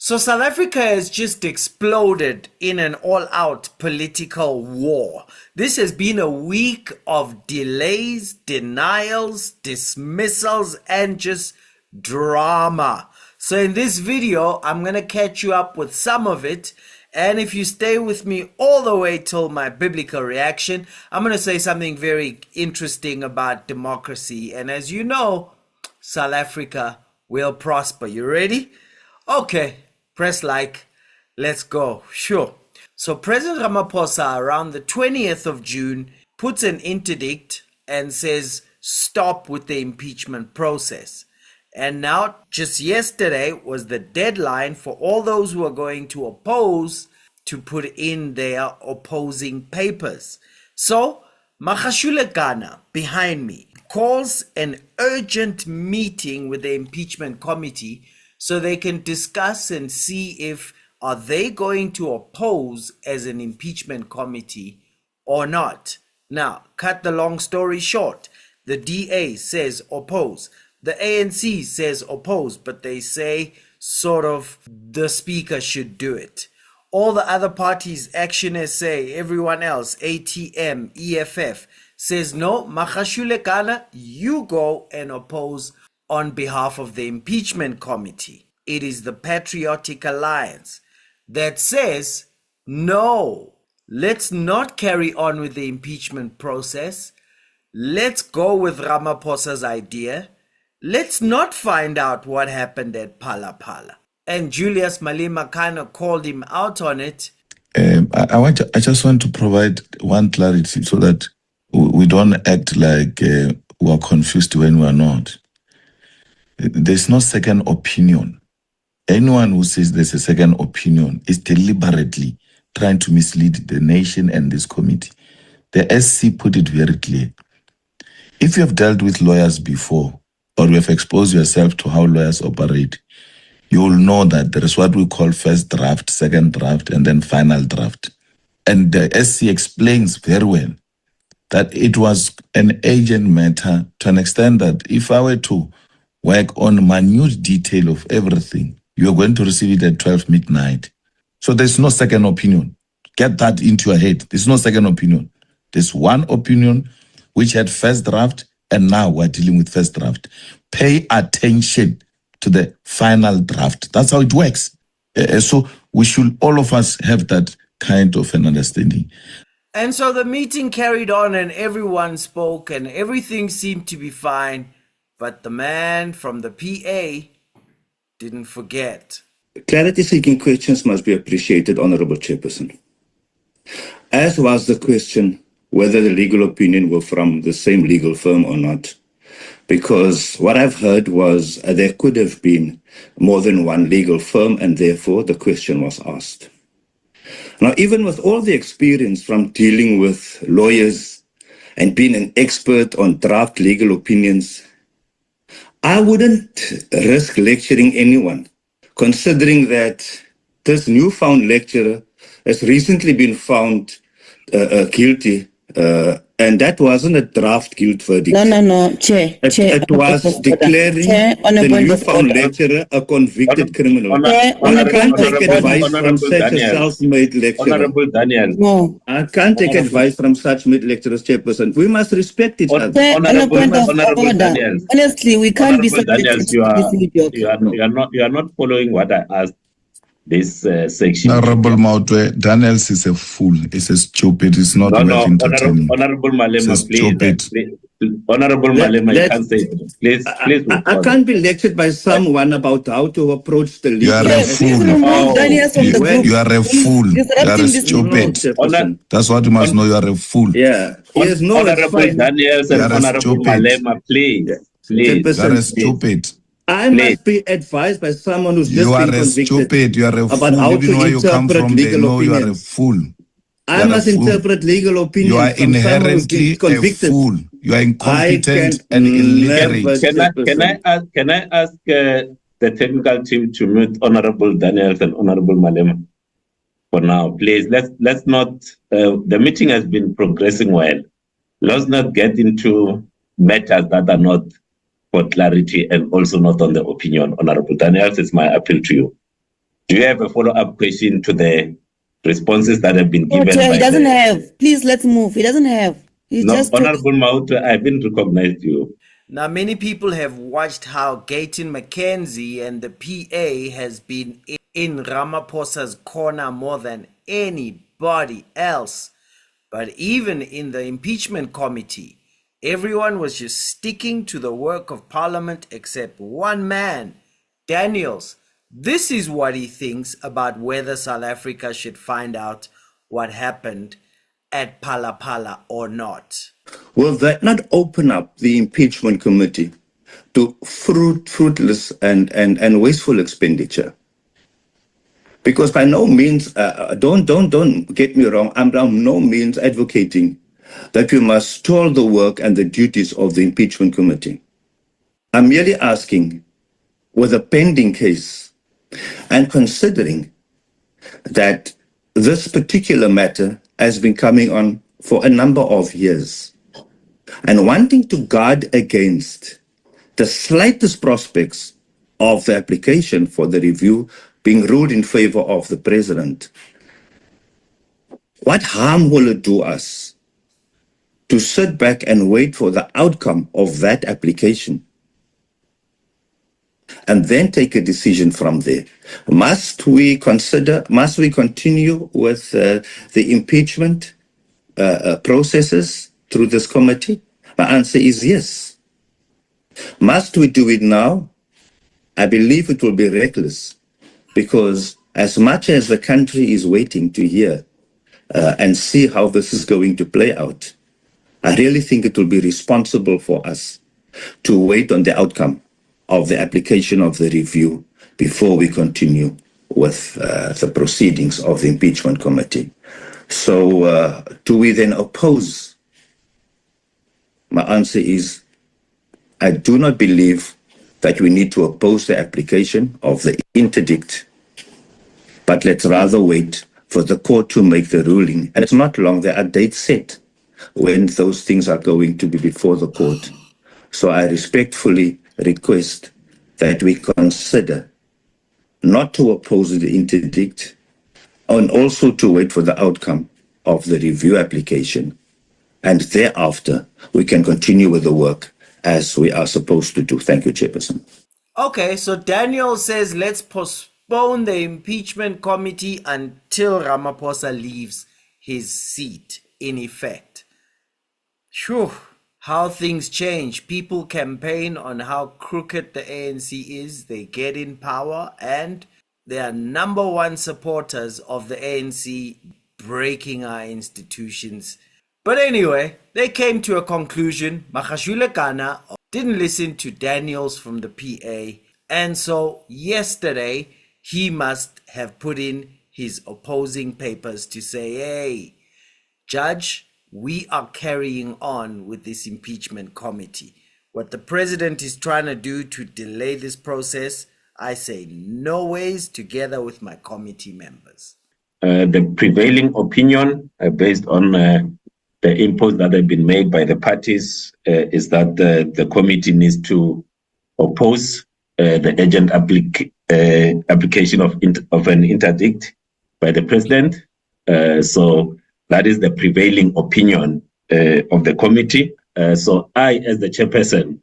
So South Africa has just exploded in an all-out political war. This has been a week of delays, denials, dismissals, and just drama. So in this video, I'm going to catch you up with some of it. And if you stay with me all the way till my biblical reaction, I'm going to say something very interesting about democracy. And as you know, South Africa will prosper. You ready? Okay. Press like, let's go. Sure. So President Ramaphosa around the 20th of June puts an interdict and says stop with the impeachment process. And now just yesterday was the deadline for all those who are going to oppose to put in their opposing papers. So Makashule Gana behind me calls an urgent meeting with the impeachment committee so they can discuss and see if are they going to oppose as an impeachment committee or not. Now, cut the long story short. The DA says oppose. The ANC says oppose, but they say sort of the speaker should do it. All the other parties, Action SA, everyone else, ATM, EFF, says no, Makashule Gana, you go and oppose on behalf of the impeachment committee. It is the Patriotic Alliance that says, no, let's not carry on with the impeachment process. Let's go with Ramaphosa's idea. Let's not find out what happened at Phala Phala. And Julius Malema kind of called him out on it. I just want to provide one clarity so that we don't act like we are confused when we are not. There's no second opinion. Anyone who says there's a second opinion is deliberately trying to mislead the nation and this committee. The SC put it very clear. If you have dealt with lawyers before, or you have exposed yourself to how lawyers operate, you will know that there is what we call first draft, second draft, and then final draft. And the SC explains very well that it was an agent matter to an extent that if I were to work on minute detail of everything, you're going to receive it at 12 midnight. So there's no second opinion. Get that into your head. There's no second opinion. There's one opinion which had first draft, and now we're dealing with first draft. Pay attention to the final draft. That's how it works. So we should, all of us, have that kind of an understanding. And so the meeting carried on and everyone spoke and everything seemed to be fine. But the man from the PA didn't forget. Clarity-seeking questions must be appreciated, Honourable Chairperson. As was the question whether the legal opinion were from the same legal firm or not. Because what I've heard was there could have been more than one legal firm, and therefore the question was asked. Now, even with all the experience from dealing with lawyers and being an expert on draft legal opinions, I wouldn't risk lecturing anyone, considering that this newfound lecturer has recently been found guilty, and that wasn't a draft guilt verdict. No, Chair. It was declaring the newfound lecturer a convicted criminal. I can't take advice from such a self-made lecturer. Honorable Daniel. No. I can't take advice from such mid-lecturers, Chairperson. We must respect each other. Honorable Daniel. Honestly, we can't be Daniel, you are not following what I asked. This section. Honorable Mautwe, Daniels is a fool. He's a stupid. It's not worth entertaining. Honorable Malema, please. Honorable Malema, you can say it. Please. I can't be lectured by someone about how to approach the legal. You are a fool. You are a fool. You are a stupid. That's what you must know. You are a fool. Yeah. Honorable Daniels and Honorable Malema, please. You are a stupid. I must be advised by someone who's just been convicted. You are a stupid. You are a fool. About how Even where you come from, they know you are a fool. I must interpret legal opinions. You are inherently a fool. You are incompetent and illiterate. Can I ask the technical team to mute Honorable Daniels and Honorable Malema for now, please? Let's not. The meeting has been progressing well. Let's not get into matters that are not for clarity and also not on the opinion. Honorable Daniels, it's my appeal to you. Do you have a follow-up question to the responses that have been given? Chair, he doesn't have. Please, let's move. He doesn't have. He's No, just talking. Honorable Mauta, I haven't recognized you. Now, many people have watched how Gayton McKenzie and the PA has been in Ramaphosa's corner more than anybody else. But even in the impeachment committee, everyone was just sticking to the work of Parliament except one man, Daniels. This is what he thinks about whether South Africa should find out what happened at Phala Phala or not. Will that not open up the impeachment committee to fruitless and wasteful expenditure? Because by no means, don't get me wrong, I'm by no means advocating that we must stall the work and the duties of the impeachment committee. I'm merely asking, with a pending case, and considering that this particular matter has been coming on for a number of years, and wanting to guard against the slightest prospects of the application for the review being ruled in favor of the president, what harm will it do us to sit back and wait for the outcome of that application and then take a decision from there? Must we continue with the impeachment processes through this committee? My answer is yes. Must we do it now? I believe it will be reckless, because as much as the country is waiting to hear and see how this is going to play out, I really think it will be responsible for us to wait on the outcome of the application of the review before we continue with the proceedings of the impeachment committee. So do we then oppose? My answer is, I do not believe that we need to oppose the application of the interdict, but let's rather wait for the court to make the ruling. And it's not long, there are dates set when those things are going to be before the court. So I respectfully request that we consider not to oppose the interdict, and also to wait for the outcome of the review application. And thereafter, we can continue with the work as we are supposed to do. Thank you, Chairperson. Okay, so Daniel says let's postpone the impeachment committee until Ramaphosa leaves his seat, in effect. Phew, how things change. People campaign on how crooked the ANC is. They get in power and they are number one supporters of the ANC breaking our institutions. But anyway, they came to a conclusion. Makashule Gana didn't listen to Daniels from the PA. And so yesterday, he must have put in his opposing papers to say, hey, Judge, we are carrying on with this impeachment committee. What the president is trying to do to delay this process, I say no ways, together with my committee members. The prevailing opinion based on the inputs that have been made by the parties is that the committee needs to oppose the urgent application of an interdict by the president. So that is the prevailing opinion of the committee. So I, as the chairperson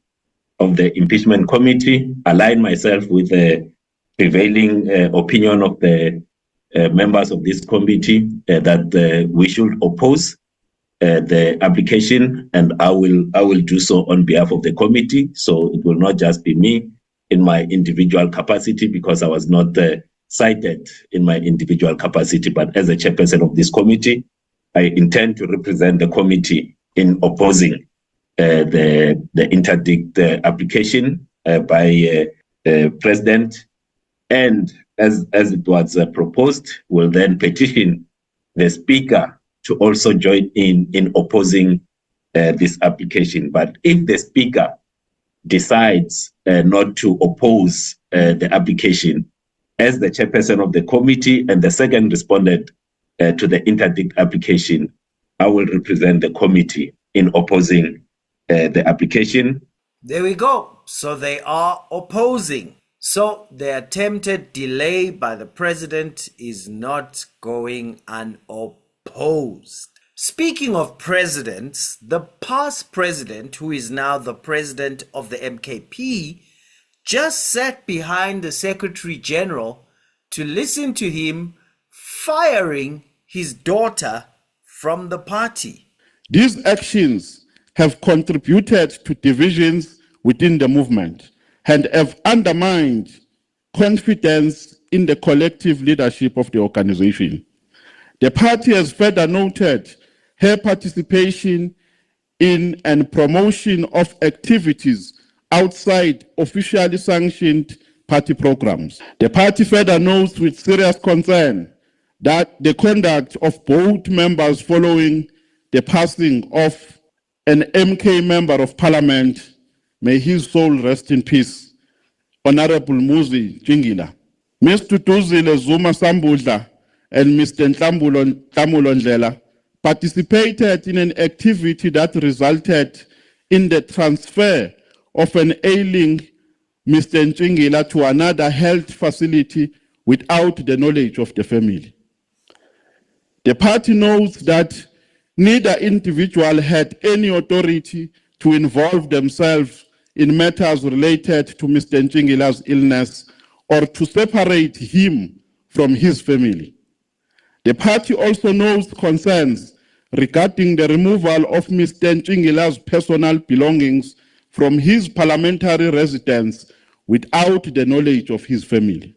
of the impeachment committee, align myself with the prevailing opinion of the members of this committee that we should oppose the application, and I will do so on behalf of the committee. So it will not just be me in my individual capacity, because I was not cited in my individual capacity, but as a chairperson of this committee, I intend to represent the committee in opposing the interdict application by President, and as it was proposed, will then petition the Speaker to also join in opposing this application. But if the Speaker decides not to oppose the application, as the chairperson of the committee and the second respondent to the interdict application, I will represent the committee in opposing the application. There we go. So they are opposing. So the attempted delay by the president is not going unopposed. Speaking of presidents, the past president, who is now the president of the MKP, just sat behind the Secretary General to listen to him firing his daughter from the party. These actions have contributed to divisions within the movement and have undermined confidence in the collective leadership of the organization. The party has further noted her participation in and promotion of activities outside officially sanctioned party programs. The party further notes with serious concern that the conduct of both members following the passing of an MK member of parliament, may his soul rest in peace, Honorable Muzi Jingila, Mr. Duduzile Zuma-Sambudla and Mr. Nhlamulo Ndhlela participated in an activity that resulted in the transfer of an ailing Mr. Njingila to another health facility without the knowledge of the family. The party knows that neither individual had any authority to involve themselves in matters related to Mr. Njingila's illness or to separate him from his family. The party also knows concerns regarding the removal of Mr. Njingila's personal belongings from his parliamentary residence without the knowledge of his family.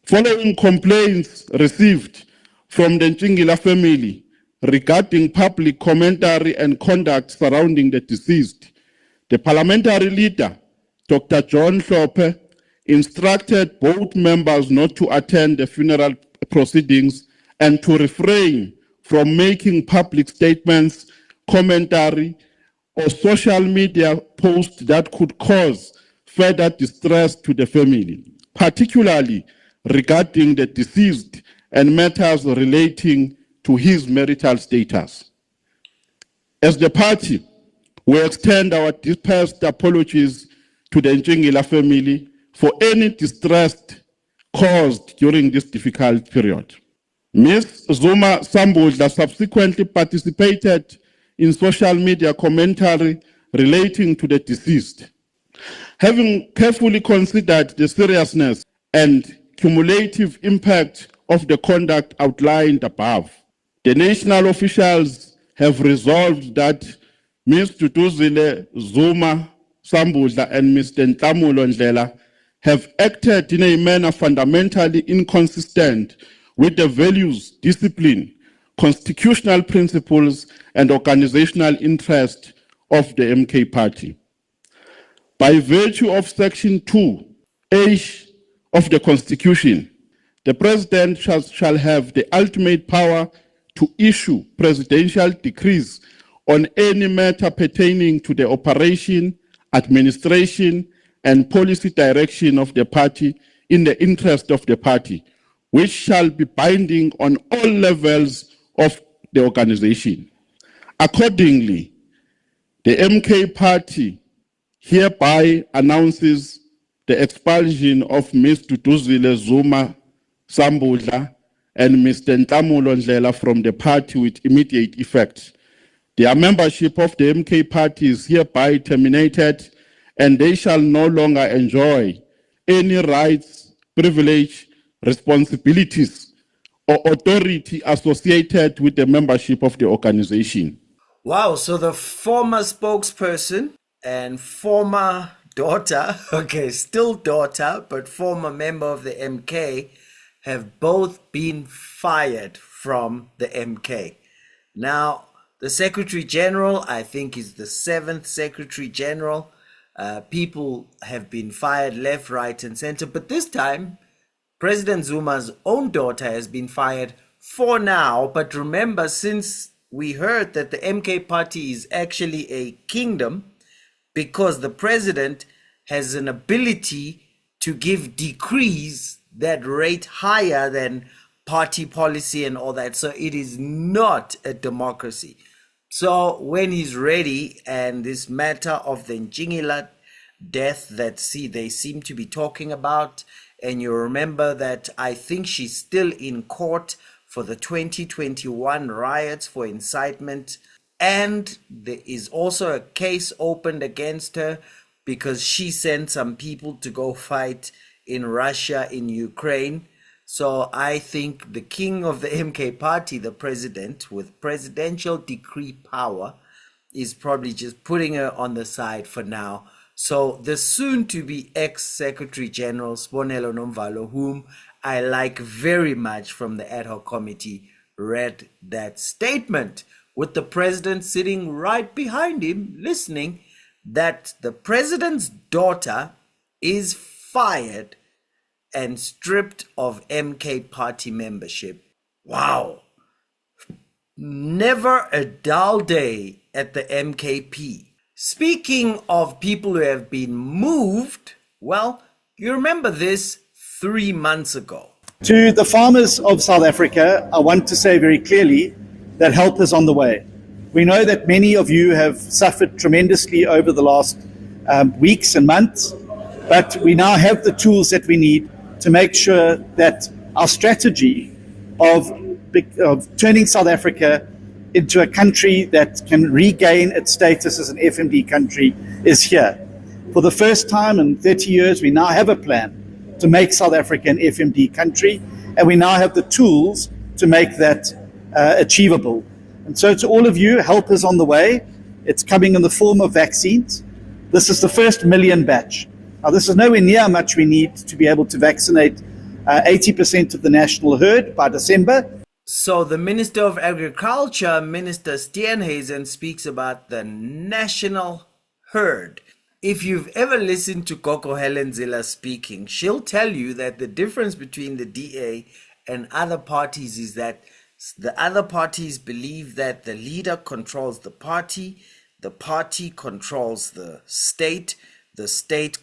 Following complaints received from the Njingila family regarding public commentary and conduct surrounding the deceased, the parliamentary leader, Dr. John Steenhuisen, instructed both members not to attend the funeral proceedings and to refrain from making public statements, commentary, or social media posts that could cause further distress to the family, particularly regarding the deceased and matters relating to his marital status. As the party, we extend our deepest apologies to the Njingila family for any distress caused during this difficult period. Ms. Zuma-Sambudla subsequently participated in social media commentary relating to the deceased. Having carefully considered the seriousness and cumulative impact of the conduct outlined above, the national officials have resolved that Ms. Duduzile Zuma-Sambudla and Mr. Nhlamulo Ndhlela have acted in a manner fundamentally inconsistent with the values, discipline, constitutional principles, and organizational interest of the MK party. By virtue of Section 2H of the Constitution, the President shall have the ultimate power to issue presidential decrees on any matter pertaining to the operation, administration, and policy direction of the party in the interest of the party, which shall be binding on all levels of the organization. Accordingly, the MK party hereby announces the expulsion of Ms. Duduzile Zuma-Sambudla and Mr. Nhlamulo Ndhlela from the party with immediate effect. Their membership of the MK party is hereby terminated, and they shall no longer enjoy any rights, privilege, responsibilities, or authority associated with the membership of the organization. Wow, so the former spokesperson and former daughter, okay, still daughter, but former member of the MK, have both been fired from the MK. Now, the Secretary General, I think, is the 7th Secretary General. People have been fired left, right, and center, but this time, President Zuma's own daughter has been fired for now. But remember, since we heard that the MK party is actually a kingdom, because the president has an ability to give decrees that rate higher than party policy and all that. So it is not a democracy. So when he's ready, and this matter of the Njingila death that they seem to be talking about. And you remember that I think she's still in court for the 2021 riots for incitement. And there is also a case opened against her because she sent some people to go fight in Russia, in Ukraine. So I think the king of the MK party, the president, with presidential decree power, is probably just putting her on the side for now. So the soon-to-be ex-Secretary General Sibonelo Nomvalo, whom I like very much from the ad hoc committee, read that statement with the president sitting right behind him, listening, that the president's daughter is fired and stripped of MK party membership. Wow. Never a dull day at the MKP. Speaking of people who have been moved, well, you remember this 3 months ago. To the farmers of South Africa, I want to say very clearly that help is on the way. We know that many of you have suffered tremendously over the last weeks and months, but we now have the tools that we need to make sure that our strategy of turning South Africa into a country that can regain its status as an FMD country is here. For the first time in 30 years, we now have a plan to make South Africa an FMD country, and we now have the tools to make that achievable. And so to all of you, help is on the way. It's coming in the form of vaccines. This is the first million batch. Now, this is nowhere near how much we need to be able to vaccinate 80% of the national herd by December. So the Minister of Agriculture, Minister Steenhuisen, speaks about the national herd. If you've ever listened to Coco Helen Zilla speaking, she'll tell you that the difference between the DA and other parties is that the other parties believe that the leader controls the party controls the state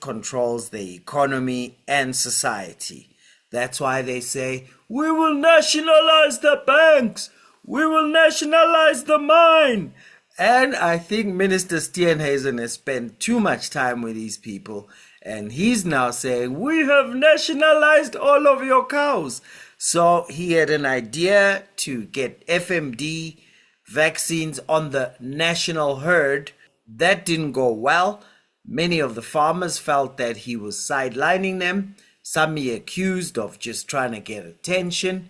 controls the economy and society. That's why they say, we will nationalize the banks, we will nationalize the mine. And I think Minister Steenhuisen has spent too much time with these people, and he's now saying, we have nationalized all of your cows. So he had an idea to get FMD vaccines on the national herd. That didn't go well. Many of the farmers felt that he was sidelining them. Some he accused of just trying to get attention.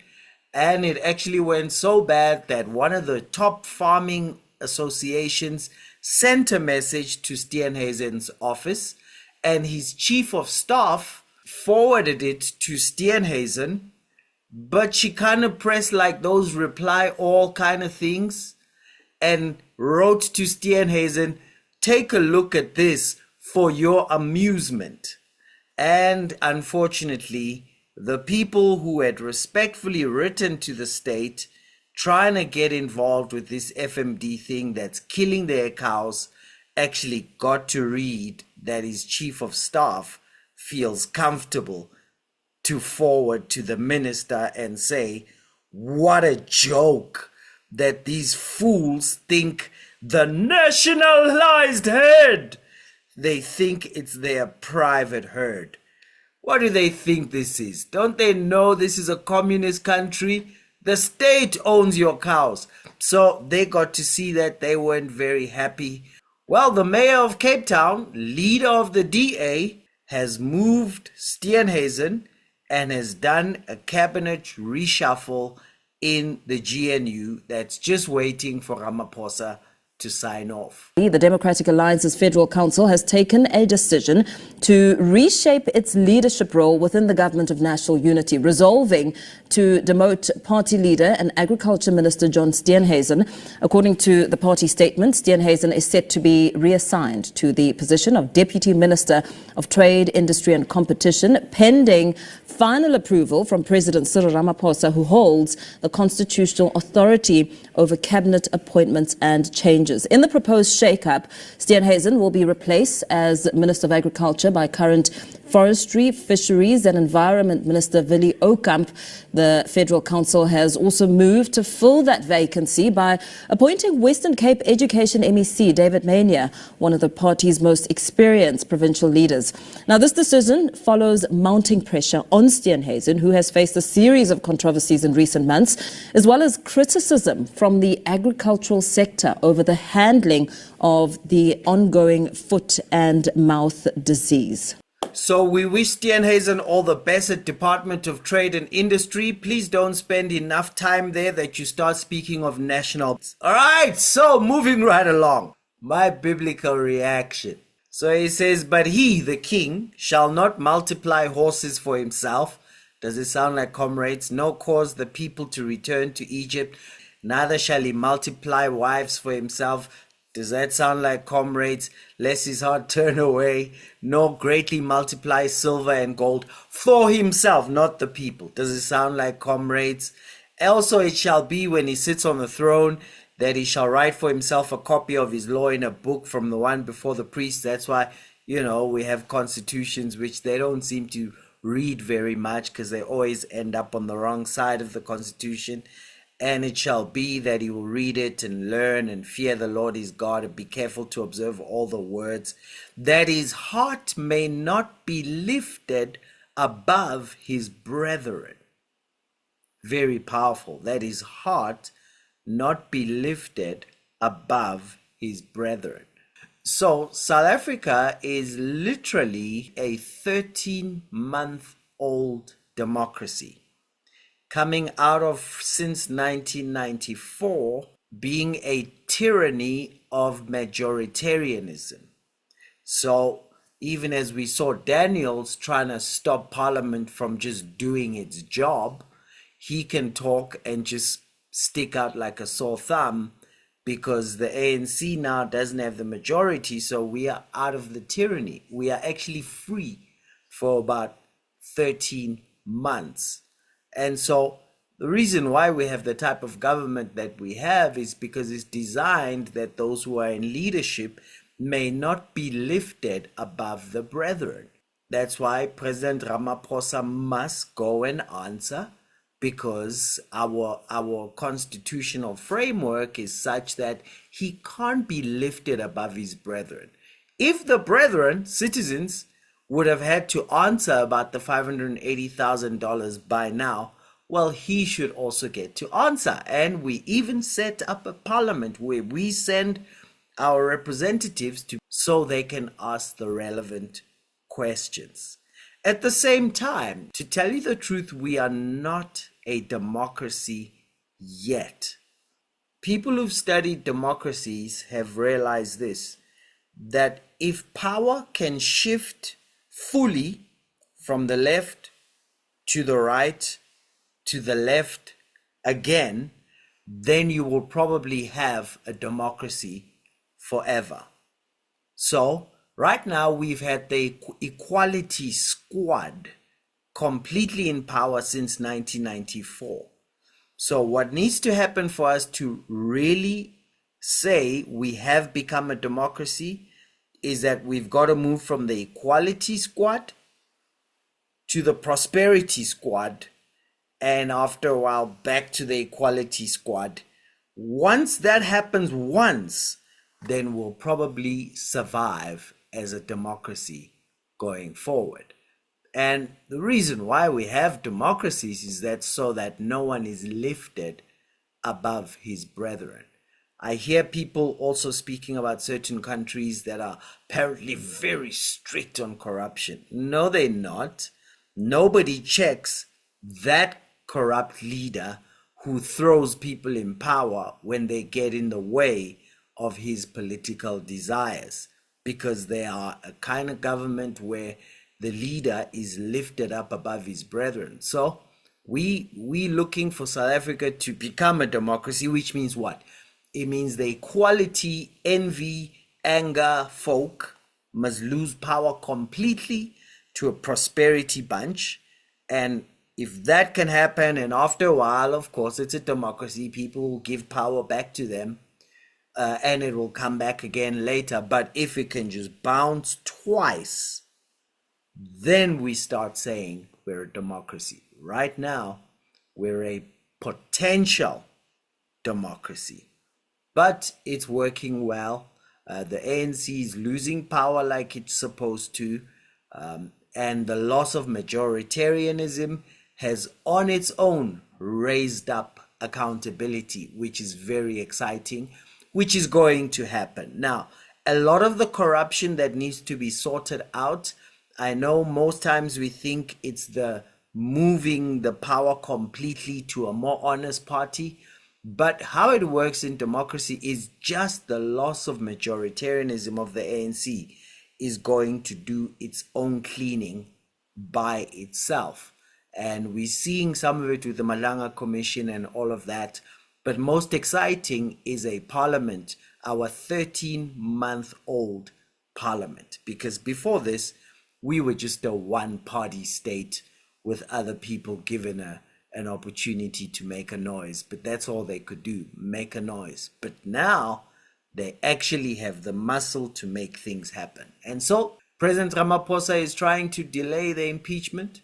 And it actually went so bad that one of the top farming associations sent a message to Steenhuisen's office, and his chief of staff forwarded it to Steenhuisen, but she kind of pressed like those reply all kind of things and wrote to Steenhuisen, take a look at this for your amusement. And unfortunately, the people who had respectfully written to the state trying to get involved with this FMD thing that's killing their cows actually got to read that his chief of staff feels comfortable to forward to the minister and say, what a joke that these fools think the nationalized herd, they think it's their private herd. What do they think this is? Don't they know this is a communist country? The state owns your cows. So they got to see that. They weren't very happy. Well, the mayor of Cape Town, leader of the DA, has moved Steenhuisen and has done a cabinet reshuffle in the GNU that's just waiting for Ramaphosa to sign off. The Democratic Alliance's Federal Council has taken a decision to reshape its leadership role within the Government of National Unity, resolving to demote Party Leader and Agriculture Minister John Steenhuisen. According to the party statement, Steenhuisen is set to be reassigned to the position of Deputy Minister of Trade, Industry and Competition, pending final approval from President Cyril Ramaphosa, who holds the constitutional authority over cabinet appointments and changes. In the proposed shake-up, Steenhuisen will be replaced as Minister of Agriculture by current Forestry, Fisheries and Environment Minister Willie Oukamp. The Federal Council has also moved to fill that vacancy by appointing Western Cape Education MEC David Mania, one of the party's most experienced provincial leaders. Now, this decision follows mounting pressure on Steenhuisen, who has faced a series of controversies in recent months, as well as criticism from the agricultural sector over the handling of the ongoing foot and mouth disease. So we wish Steenhuisen all the best at Department of Trade and Industry. Please don't spend enough time there that you start speaking of national. All right, so moving right along. My biblical reaction. So he says, but he, the king, shall not multiply horses for himself. Does it sound like comrades? No cause the people to return to Egypt. Neither shall he multiply wives for himself. Does that sound like comrades? Lest his heart turn away, nor greatly multiply silver and gold for himself, not the people. Does it sound like comrades? Also it shall be when he sits on the throne that he shall write for himself a copy of his law in a book from the one before the priest. That's why, we have constitutions which they don't seem to read very much because they always end up on the wrong side of the constitution. And it shall be that he will read it and learn and fear the Lord his God and be careful to observe all the words, that his heart may not be lifted above his brethren. Very powerful. That his heart not be lifted above his brethren. So South Africa is literally a 13-month-old democracy, coming out of, since 1994, being a tyranny of majoritarianism. So even as we saw Daniels trying to stop Parliament from just doing its job, he can talk and just stick out like a sore thumb because the ANC now doesn't have the majority, so we are out of the tyranny. We are actually free for about 13 months. And so the reason why we have the type of government that we have is because it's designed that those who are in leadership may not be lifted above the brethren. That's why President Ramaphosa must go and answer, because our constitutional framework is such that he can't be lifted above his brethren. If the brethren, citizens, would have had to answer about the $580,000 by now, well, he should also get to answer. And we even set up a parliament where we send our representatives to, so they can ask the relevant questions. At the same time, to tell you the truth, we are not a democracy yet. People who've studied democracies have realized this, that if power can shift fully from the left to the right to the left again, then you will probably have a democracy forever. So right now we've had the Equality Squad completely in power since 1994. So what needs to happen for us to really say we have become a democracy is that we've got to move from the Equality Squad to the Prosperity Squad, and after a while back to the Equality Squad. Once that happens then we'll probably survive as a democracy going forward. And the reason why we have democracies is that so that no one is lifted above his brethren. I hear people also speaking about certain countries that are apparently very strict on corruption. No, they're not. Nobody checks that corrupt leader who throws people in power when they get in the way of his political desires, because they are a kind of government where the leader is lifted up above his brethren. So we looking for South Africa to become a democracy, which means what? It means the equality, envy, anger folk must lose power completely to a prosperity bunch. And if that can happen, and after a while, of course, it's a democracy, people will give power back to them, and it will come back again later. But if it can just bounce twice, then we start saying we're a democracy. Right now, we're a potential democracy, but it's working well. The ANC is losing power like it's supposed to, and the loss of majoritarianism has on its own raised up accountability, which is very exciting, which is going to happen. Now, a lot of the corruption that needs to be sorted out, I know most times we think it's the moving the power completely to a more honest party, but how it works in democracy is just the loss of majoritarianism of the ANC is going to do its own cleaning by itself. And we're seeing some of it with the Malanga Commission and all of that. But most exciting is a parliament, our 13-month-old parliament. Because before this, we were just a one-party state with other people given an opportunity to make a noise. But that's all they could do, make a noise. But now they actually have the muscle to make things happen. And so President Ramaphosa is trying to delay the impeachment,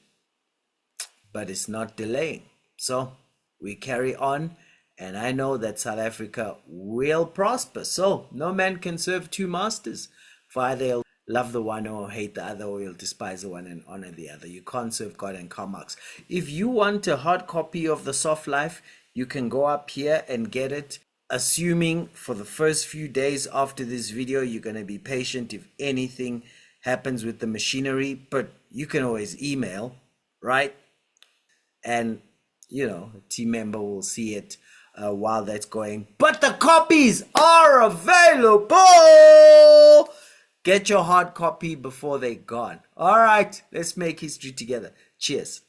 but it's not delaying. So we carry on, and I know that South Africa will prosper. So no man can serve two masters, for either he'll love the one or hate the other, or you'll despise the one and honor the other. You can't serve God and Karl Marx. If you want a hard copy of The Soft Life, you can go up here and get it. Assuming for the first few days after this video, you're going to be patient if anything happens with the machinery, but you can always email, right? And, you know, a team member will see it while that's going. But the copies are available! Get your hard copy before they're gone. All right, let's make history together. Cheers.